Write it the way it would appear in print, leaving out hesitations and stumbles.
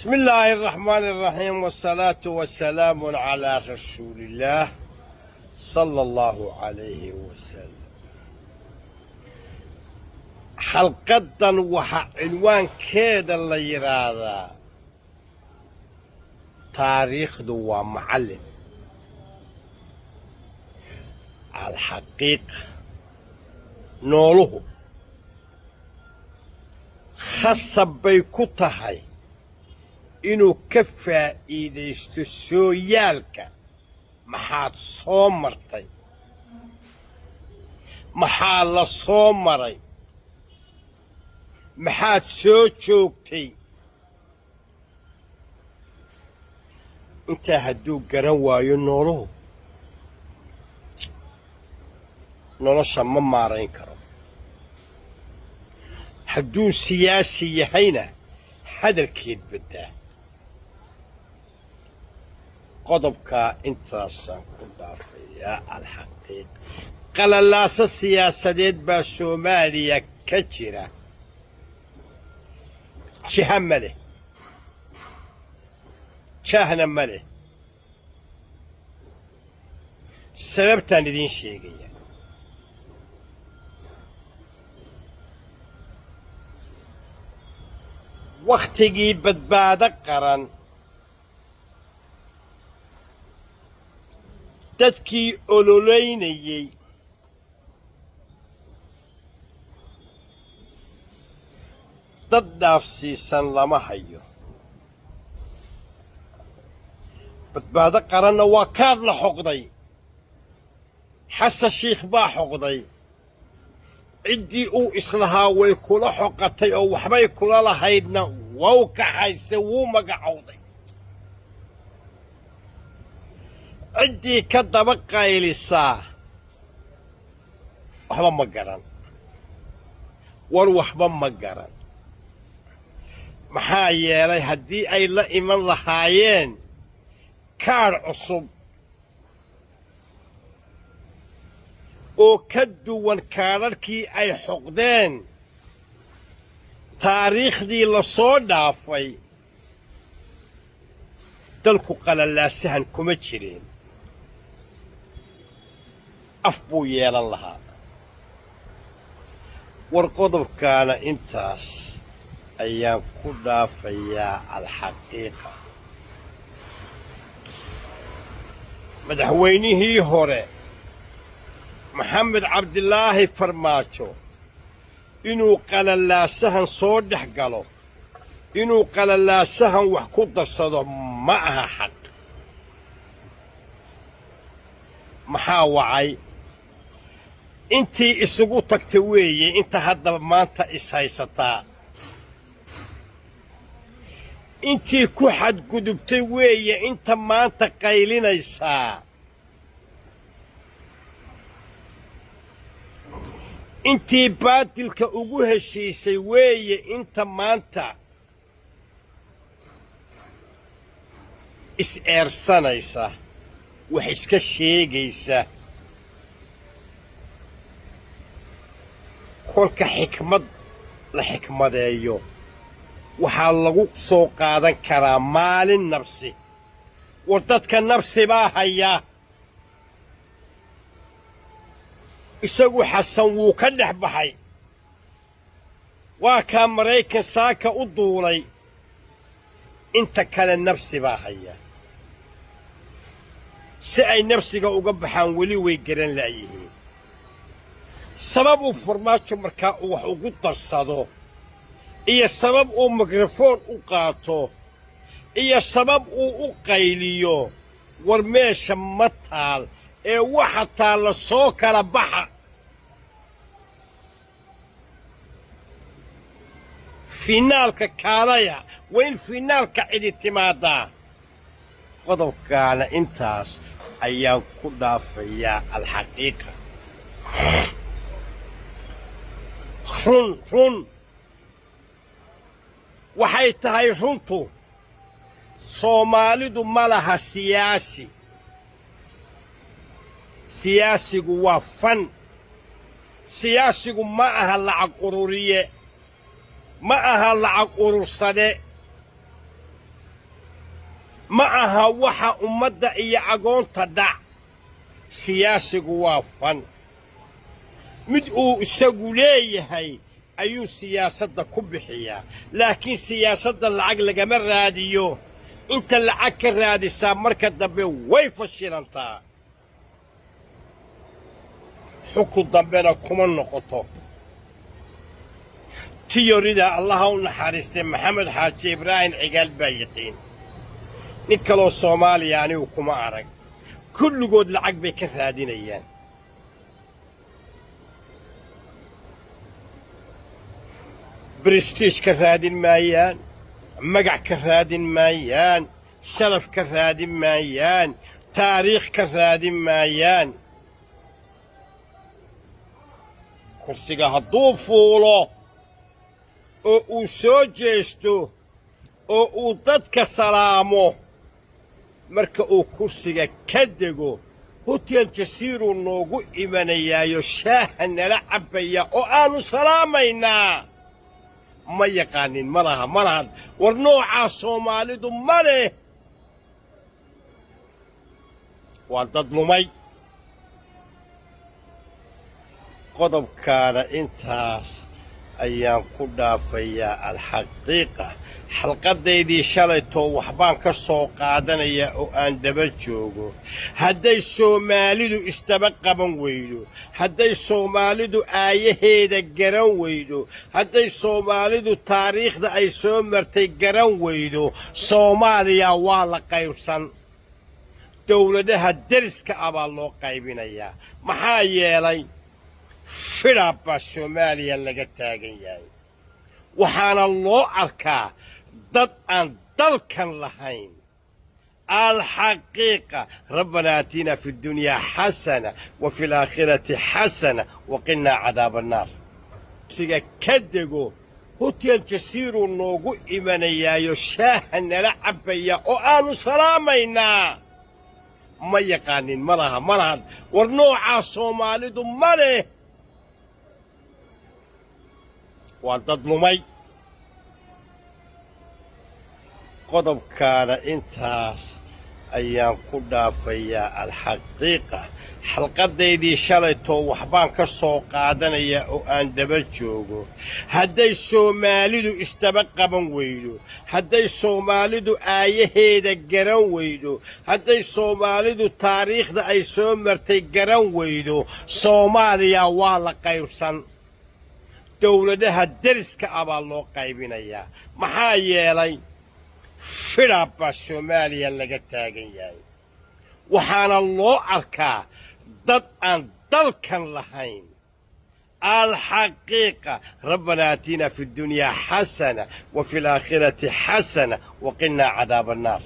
بسم الله الرحمن الرحيم والصلاة والسلام على رسول الله صلى الله عليه وسلم. حلقة وحا عنوان كيدا اللي يرادا تاريخ دوا معلم الحقيقة نوله خاصة بيكوتهاي inuu ka faa'iidaysto sooyaalka maxaad soo martay maxaa la soo maray maxaad soo joogtay intaa hadduu garan waayo nooluhu nolosha ma maarayn karo hadduu siyaasi yahayna hadalkeed baddaa qodobka intaasaan ku dhaafayaa alxaqiiq qalalaasa siyaasadeed baa Soomaaliya ka jira jiha ma leh jahna ma leh sababtaan idiin sheegaya wakhtigii badbaado qaran dadkii ololeynayay dad dhaafsiisan lama hayo badbaado qaranna waa kaad la xoqday xasan shiikh baa xoqday ciddii uu islahaa way kula xoqatay oo waxbay kula lahaydna wau kaxaystay wuu magacowday ciddii ka daba qaylisaa waxba ma garan war waxba ma garan maxaa yeelay haddii ay la iman lahaayeen kaadh cusub oo ka duwan kaadhadhkii ay xoqdeen taariikhdii la soo dhaafay dalku qalalaasahan kuma jireen af buu yeelan lahaa war qodobkaana intaas ayaan ku dhaafayaa alxaqiiqa madaxweynihii hore maxamed cabdilaahi farmaajo inuu qalalaasahan soo dhex galo inuu qalalaasahan wax ku darsado ma aha xaq maxaa wacay intii isugu tagta weeye inta haddaba maanta ishaysataa intii ku xadgudubtay weeye inta maanta qaylinaysaa intii baadilka ugu heshiisay weeye inta maanta is-eersanaysa wax iska sheegaysa kolka xikmad la xikmadeeyo waxaa lagu soo qaadan karaa maalin nabsi war dadka nabsi baa haya isagu xasan wuu ka dhex baxay waa kaa maraykan saaka u duulay inta kale nabsi baa haya si ay nabsiga uga baxaan weli way garan la'yihiin sabab uu farmaajo markaa uu wax ugu darsado iyo sabab uu mikrafoon u qaato iyo sabab uu u qayliyo war meesha ma taal ee waxa taalla soo kala baxa finaalka kaalaya waa in finaalka cidi timaadaa qodobkaana intaas ayaan ku dhaafayaa alxaqiiqa run waxay tahay runtu soomaalidu ma laha siyaasi siyaasigu waa fan siyaasigu ma aha lacag ururiye ma aha lacag urursade معها وحا أمدا إيا أقون تدع سياسي قوافا مدعو سقوليه هاي أيو سياسة دا كبحية لكن سياسة دا العقل قمر راديو انت العقل رادي سامركة دبي ويفشل انت حكو دبينا كمان نقطة تيوريدا الله نحارستين محمد حاجي إبراهيم عقال بايقين نكالو صومالي يعني وكما عرق كل قود العقل بكثادين ايان برستيج كرادين مايان مقع كرادين مايان شرف كرادين مايان تاريخ كرادين مايان كرسيقا هدو فولو او سوجيستو او دادك سلامو مركا او كرسيقا كدقو هوتيل جسيرو نوغو إيمانيايو شاهن لعبايا او آنو سلامينا ما يقانين ملها ورنوعا صومالي دو مالي وانتد لمي قدب كان انتاس ايام كدا فيا الحقيقة حلقة دي شاليتو وحبان كسو قادنيا او ان دبجوغو هدي سوماليدو استبقى من ويدو هدي سوماليدو آيهيدا قران ويدو هدي سوماليدو تاريخ دا اي سومرتي قران ويدو صوماليا والا قيبسان دولدها درسك ابالو قيبينيا محا يالي فرابا سوماليا لغا تاغن ياي وحانا الله أركا ضد أن دلكا لهين الحقيقة ربنا آتينا في الدنيا حسنة وفي الآخرة حسنة وقنا عذاب النار سيغا كدقو هوتيل جسيرو نوغو إيمانيايو شاهن لعبايا او آنو سلامينا ما يقانين ملها ورنوعا صومالي دو مالي وانتد لمي قدب كان انتاس ايام كدا فيا الحقيقة حلقة دي شاليتو وحبان كسو قادنيا او ان دبجوغو هدي سوماليدو استبقى من ويدو هدي سوماليدو آيهيدا قران ويدو هدي سوماليدو تاريخ دا اي سومرتي قران ويدو صوماليا والا قيبسان دولدها درسك ابالو قيبينيا محا يالي فرابا سوماليا لغا تاغن ياي وحانا الله أركا ضد أن دلكا لهين الحقيقة ربنا آتينا في الدنيا حسنة وفي الآخرة حسنة وقنا عذاب النار